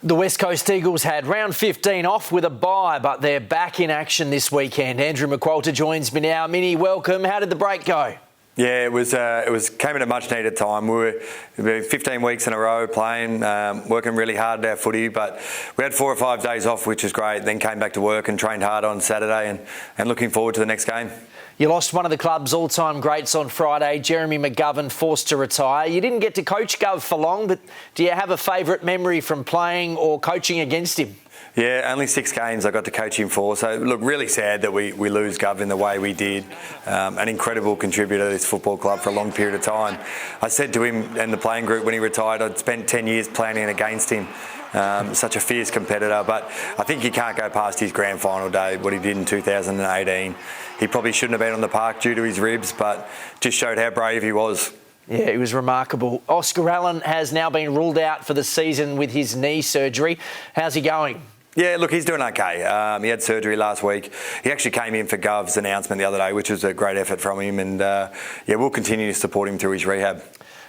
The West Coast Eagles had round 15 off with a bye, but they're back in action this weekend. Andrew McQualter joins me now. Minnie, welcome. How did the break go? Yeah, it came at a much needed time. We were 15 weeks in a row playing, working really hard at our footy, but we had 4 or 5 days off, which was great. Then came back to work and trained hard on Saturday and looking forward to the next game. You lost one of the club's all-time greats on Friday, Jeremy McGovern, forced to retire. You didn't get to coach Gov for long, but do you have a favourite memory from playing or coaching against him? Yeah, only 6 games I got to coach him for. So, look, really sad that we lose Gov in the way we did. An incredible contributor to this football club for a long period of time. I said to him and the playing group when he retired, I'd spent 10 years planning against him. Such a fierce competitor, but I think you can't go past his grand final day, what he did in 2018. He probably shouldn't have been on the park due to his ribs, but just showed how brave he was. Yeah, it was remarkable. Oscar Allen has now been ruled out for the season with his knee surgery. How's he going? Yeah, look, he's doing okay. He had surgery last week. He actually came in for Gov's announcement the other day, which was a great effort from him. And, we'll continue to support him through his rehab.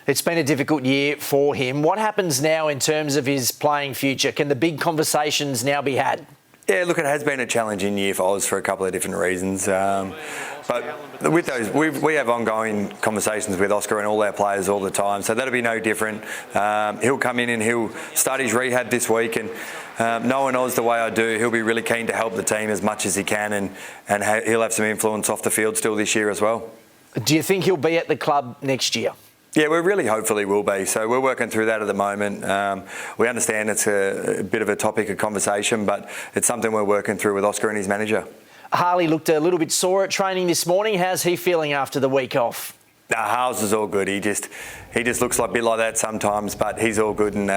It's been a difficult year for him. What happens now in terms of his playing future? Can the big conversations now be had? Yeah, look, it has been a challenging year for Oz for a couple of different reasons. But with those, we have ongoing conversations with Oscar and all our players all the time, so that'll be no different. He'll come in and he'll start his rehab this week, and knowing Oz the way I do, he'll be really keen to help the team as much as he can, and he'll have some influence off the field still this year as well. Do you think he'll be at the club next year? Yeah, we really hopefully will be. So we're working through that at the moment. We understand it's a bit of a topic of conversation, but it's something we're working through with Oscar and his manager. Harley looked a little bit sore at training this morning. How's he feeling after the week off? Harles is all good. He just looks like a bit like that sometimes, but he's all good and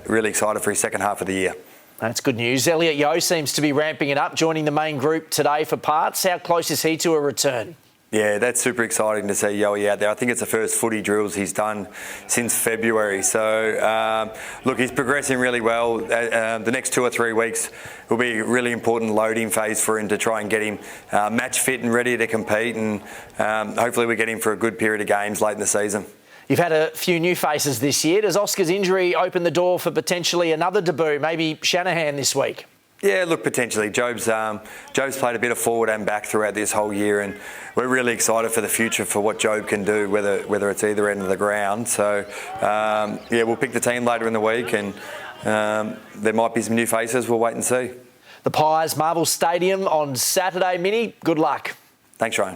really excited for his second half of the year. That's good news. Elliot Yeo seems to be ramping it up, joining the main group today for parts. How close is he to a return? Yeah, that's super exciting to see Yoey out there. I think it's the first footy drills he's done since February. So, look, he's progressing really well. The next 2 or 3 weeks will be a really important loading phase for him to try and get him match fit and ready to compete. And hopefully we get him for a good period of games late in the season. You've had a few new faces this year. Does Oscar's injury open the door for potentially another debut, maybe Shanahan this week? Yeah, look, potentially. Job's played a bit of forward and back throughout this whole year, and we're really excited for the future for what Job can do, whether it's either end of the ground. So, we'll pick the team later in the week, and there might be some new faces. We'll wait and see. The Pies, Marvel Stadium on Saturday. Minnie, good luck. Thanks, Ryan.